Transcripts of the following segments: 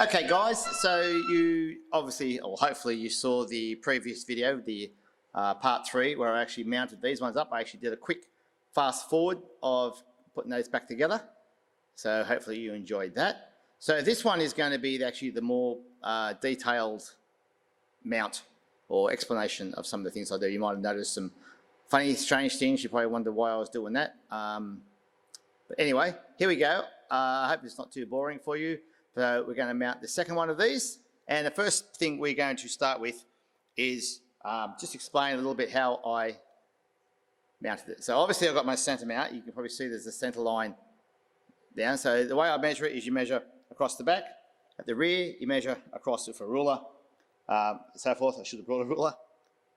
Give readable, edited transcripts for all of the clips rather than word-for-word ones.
Okay guys, so you obviously, or hopefully you saw the previous video, the part 3, where I actually mounted these ones up. I actually did a quick fast forward of putting those back together. So hopefully you enjoyed that. So this one is going to be actually the more detailed mount or explanation of some of the things I do. You might have noticed some funny, strange things. You probably wonder why I was doing that. But anyway, here we go. I hope it's not too boring for you. So we're going to mount the second one of these. And the first thing we're going to start with is just explain a little bit how I mounted it. So obviously I've got my center mount. You can probably see there's a center line down. So the way I measure it is you measure across the back. At the rear, you measure across with a ruler, so forth. I should have brought a ruler.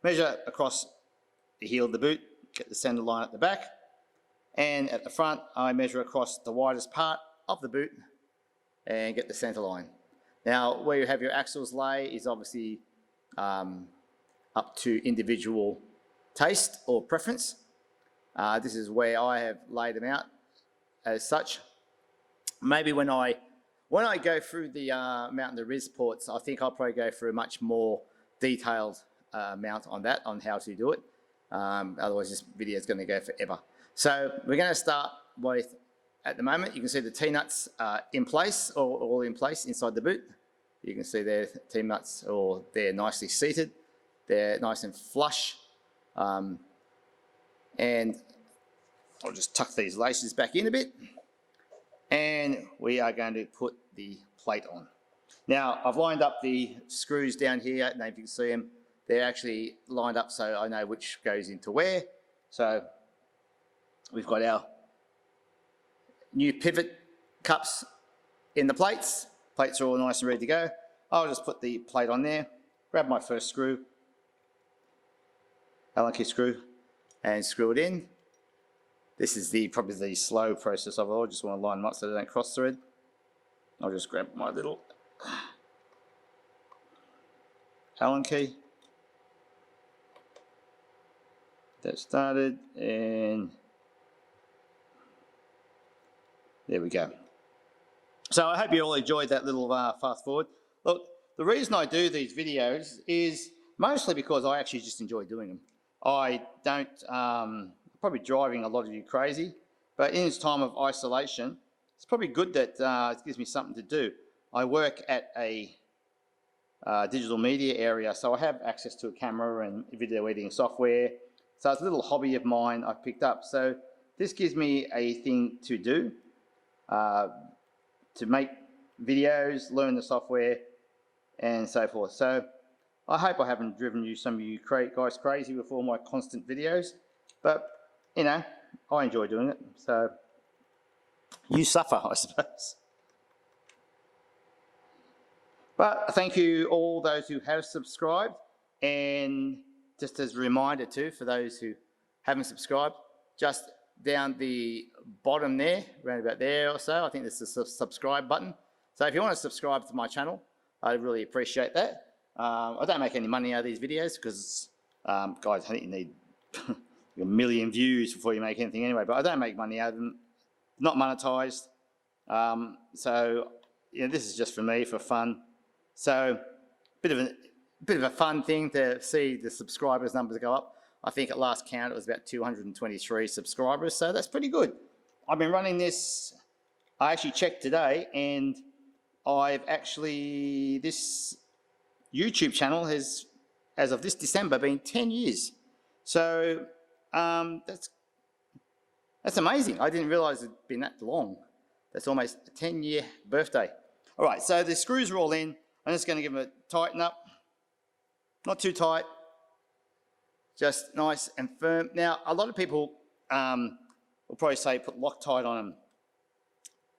Measure across the heel of the boot, get the center line at the back. And at the front, I measure across the widest part of the boot and get the center line. Now, where you have your axles lay is obviously up to individual taste or preference. This is where I have laid them out as such. Maybe when I go through the mounting the RIS ports, I think I'll probably go through a much more detailed mount on that, on how to do it. Otherwise this video is going to go forever. So we're going to start with, at the moment, you can see the T-nuts in place, all in place inside the boot. You can see their T-nuts, or they're nicely seated. They're nice and flush. And I'll just tuck these laces back in a bit. And we are going to put the plate on. Now, I've lined up the screws down here. I don't know if you can see them. They're actually lined up so I know which goes into where. So we've got our new pivot cups in the plates. Plates are all nice and ready to go. I'll just put the plate on there, grab my first screw, Allen key screw, and screw it in. This is probably the slow process of it. I just want to line them up so they don't cross thread. I'll just grab my little Allen key. That started, and there we go. So I hope you all enjoyed that little fast forward. Look, the reason I do these videos is mostly because I actually just enjoy doing them. I don't, probably driving a lot of you crazy, but in this time of isolation, it's probably good that it gives me something to do. I work at a digital media area, so I have access to a camera and video editing software. So it's a little hobby of mine I've picked up. So this gives me a thing to do, to make videos, learn the software, and so forth. So I hope I haven't driven some of you guys crazy with all my constant videos, but you know, I enjoy doing it. So you suffer, I suppose. But thank you all those who have subscribed, and just as a reminder too, for those who haven't subscribed, just down the bottom there, around about there or so, I think there's a subscribe button. So if you want to subscribe to my channel, I'd really appreciate that. I don't make any money out of these videos because, guys, I think you need a million views before you make anything anyway, but I don't make money out of them. Not monetized. So, you know, this is just for me, for fun. So, bit of a fun thing to see the subscribers numbers go up. I think at last count it was about 223 subscribers, so that's pretty good. I've been running this, I actually checked today, and I've actually, this YouTube channel has, as of this December, been 10 years. So that's amazing. I didn't realize it'd been that long. That's almost a 10-year birthday. All right, so the screws are all in. I'm just going to give them a tighten up. Not too tight, just nice and firm. Now, a lot of people will probably say put Loctite on them.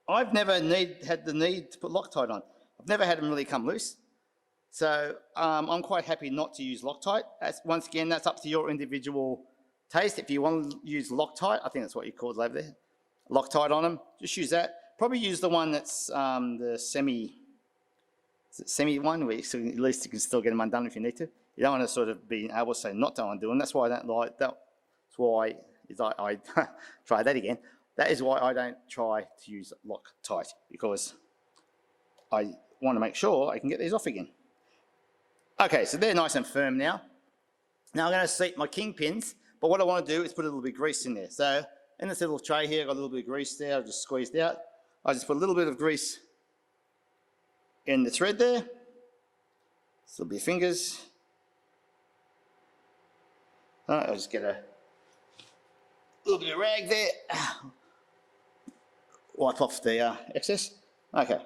I've never had the need to put Loctite on. I've never had them really come loose. So I'm quite happy not to use Loctite. Once again, that's up to your individual taste. If you want to use Loctite, I think that's what you call it over there, Loctite on them, just use that. Probably use the one that's the semi one, where at least you can still get them undone if you need to. You don't want to sort of be able to say not to undo them. That's why I don't like that. That's why I try that again. That is why I don't try to use Loctite, because want to make sure I can get these off again. Okay, so they're nice and firm now. Now I'm going to seat my kingpins, but what I want to do is put a little bit of grease in there. So in this little tray here, I've got a little bit of grease there, I've just squeezed out. I just put a little bit of grease in the thread there. Still be fingers. I'll just get a little bit of rag there. Wipe off the excess. Okay.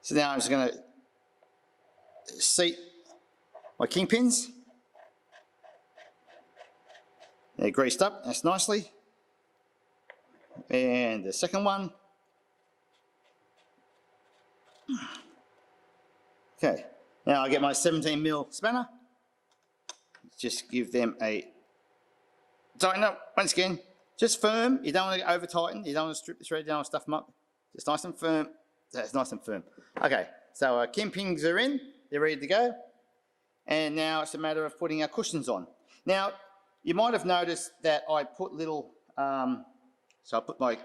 So now I'm just going to seat my kingpins. They're greased up, that's nicely. And the second one. Okay, now I get my 17mm spanner. Just give them a tighten up. Once again, just firm. You don't want to over tighten. You don't want to strip the thread. You don't want to stuff them up. Just nice and firm. That's nice and firm. Okay, so our kingpins are in. They're ready to go. And now it's a matter of putting our cushions on. Now, you might have noticed that I put little, so I put my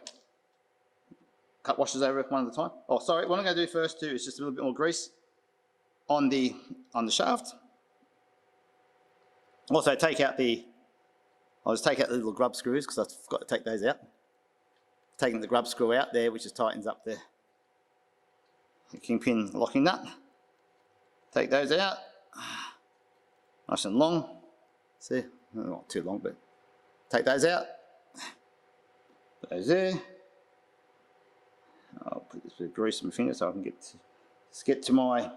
cut washers over one at a time. Oh, sorry, what I'm going to do first too is just a little bit more grease on the shaft. Also take out I'll just take out the little grub screws because I've got to take those out. Taking the grub screw out there, which just tightens up the kingpin locking nut. Take those out. Nice and long. See, not too long, but take those out. Put those there. I'll put this bit of grease on my finger so I can get to my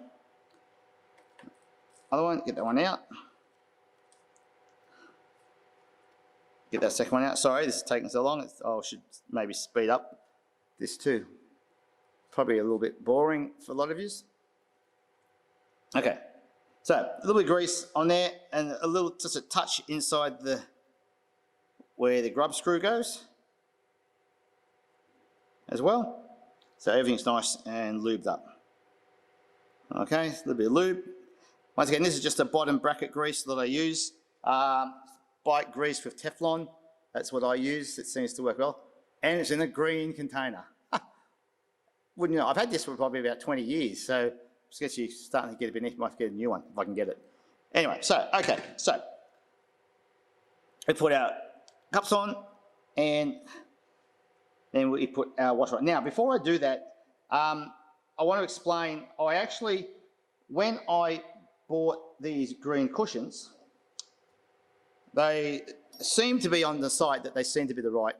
other one. Get that one out. Get that second one out. Sorry, this is taking so long. I should maybe speed up this too. Probably a little bit boring for a lot of you. Okay, so a little bit of grease on there and just a touch inside where the grub screw goes as well. So everything's nice and lubed up. Okay, a little bit of lube. Once again, this is just a bottom bracket grease that I use. Bike grease with Teflon. That's what I use. It seems to work well. And it's in a green container. Wouldn't you know? I've had this for probably about 20 years, so I guess you're starting to get a bit niche. Might get a new one if I can get it. Anyway, so we put our cups on and then we put our washer on. Now, before I do that, I want to explain, when I bought these green cushions, they seem to be on the site that they seem to be the right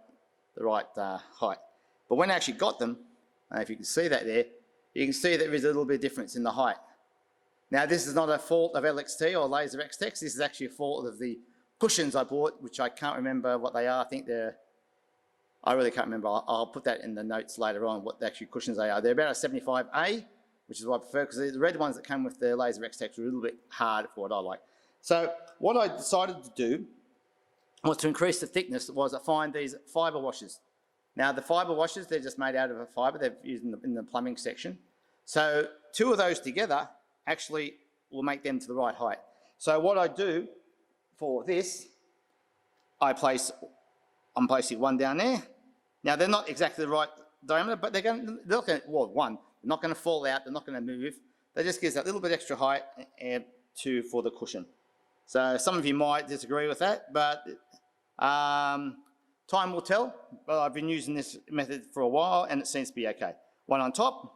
height. But when I actually got them, if you can see that there, you can see that there is a little bit of difference in the height. Now, this is not a fault of LXT or Laser XTEX. This is actually a fault of the cushions I bought, which I can't remember what they are. I really can't remember. I'll put that in the notes later on, what the actual cushions they are. They're about a 75A, which is what I prefer, because the red ones that come with the Laser XTEX are a little bit hard for what I like. So what I decided to do was to increase the thickness, was I find these fibre washers. Now the fibre washers, they're just made out of a fibre, they're used in the plumbing section. So two of those together actually will make them to the right height. So what I do for this, I'm placing one down there. Now they're not exactly the right diameter, but they're not going to fall out, they're not going to move. That just gives that little bit extra height for the cushion. So some of you might disagree with that, but time will tell. But I've been using this method for a while and it seems to be okay. One on top,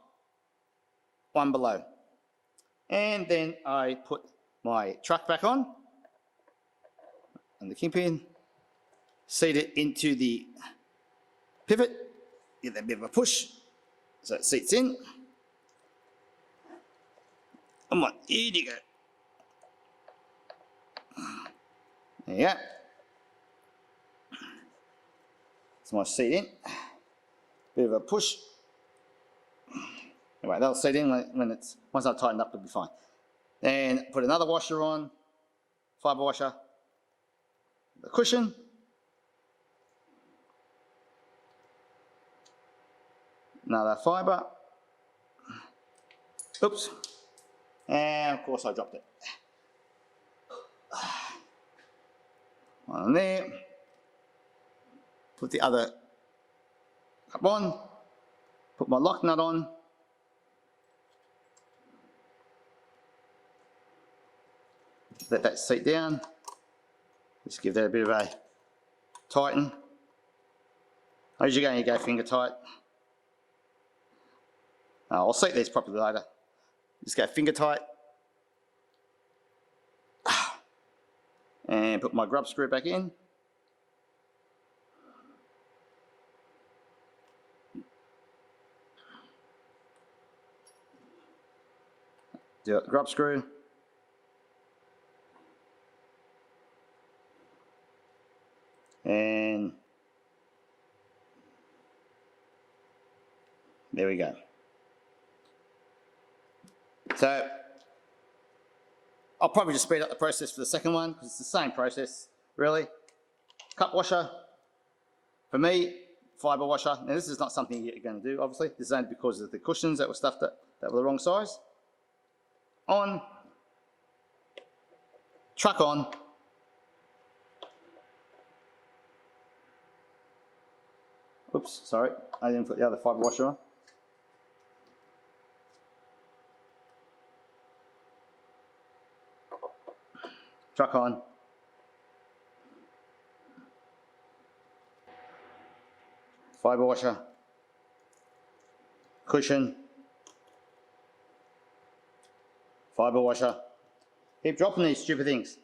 one below. And then I put my truck back on and the kingpin, seat it into the pivot, give that bit of a push so it seats in. Come on, here you go. There you go. It's my seat in. Bit of a push. Anyway, that'll seat in once I've tightened up, it'll be fine. Then put another washer on, fibre washer, the cushion. Another fibre. Oops. And of course I dropped it. One on there. Put the other cup on. Put my lock nut on. let that seat down. Just give that a bit of a tighten. As you're going to go finger tight. I'll seat these properly later. Just go finger tight. And put my grub screw back in. Do the grub screw. And there we go. So I'll probably just speed up the process for the second one because it's the same process, really. Cup washer. For me, fibre washer. Now this is not something you're going to do, obviously. This is only because of the cushions that were stuffed that were the wrong size. On. Truck on. Oops, sorry, I didn't put the other fibre washer on. Truck on. Fibre washer. Cushion. Fibre washer. Keep dropping these stupid things.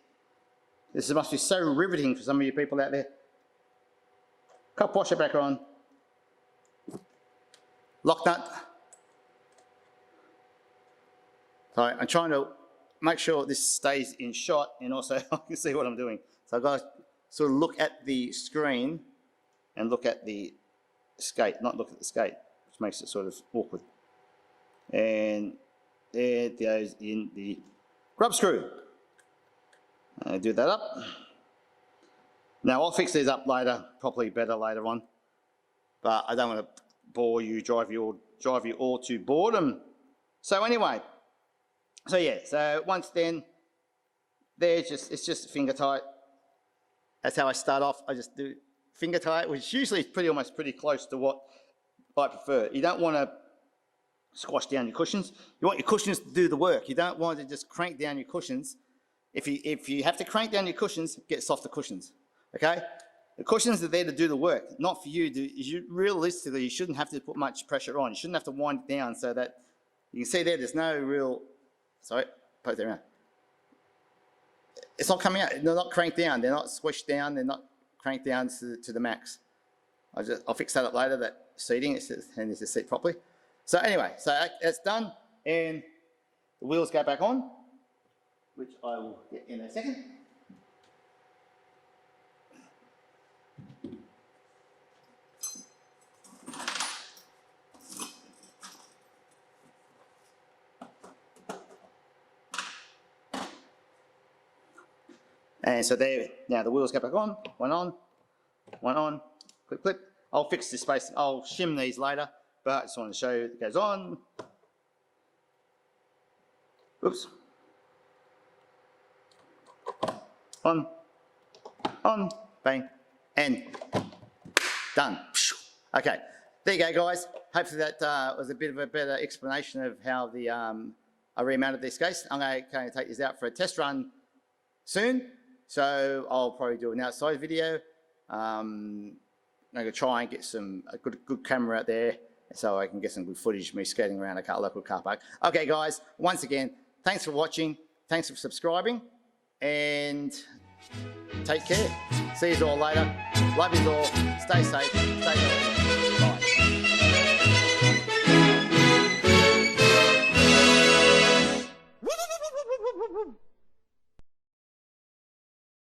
This must be so riveting for some of you people out there. Cup washer back on. Lock nut. So I'm trying to make sure this stays in shot and also I can see what I'm doing. So I've got to sort of look at the screen and look at the skate, not look at the skate, which makes it sort of awkward. And there it goes in the grub screw. Do that up. Now I'll fix these up later, probably better later on, but I don't want to bore you, drive you all to boredom. So anyway, so yeah, so once then, it's just finger tight. That's how I start off. I just do finger tight, which usually is almost pretty close to what I prefer. You don't want to squash down your cushions. You want your cushions to do the work. You don't want to just crank down your cushions. If you have to crank down your cushions, get softer cushions. Okay? The cushions are there to do the work, not for you. Realistically, you shouldn't have to put much pressure on. You shouldn't have to wind it down so that you can see there's no real. Sorry, poke that around. It's not coming out. They're not cranked down. They're not squished down. They're not cranked down to the max. I'll fix that up later. That seating, and needs to seat properly. So anyway, so that's done, and the wheels go back on, which I will get in a second. And so there, now the wheels go back on, one on, clip, clip. I'll fix this space, I'll shim these later, but I just want to show you it goes on. Oops. On, bang, and done. Okay, there you go, guys. Hopefully that was a bit of a better explanation of how I remounted these skates. I'm going to take these out for a test run soon. So I'll probably do an outside video. I'm going to try and get a good camera out there so I can get some good footage of me skating around a local car park. Okay, guys, once again, thanks for watching. Thanks for subscribing. And take care. See you all later. Love you all. Stay safe. Stay healthy. Bye.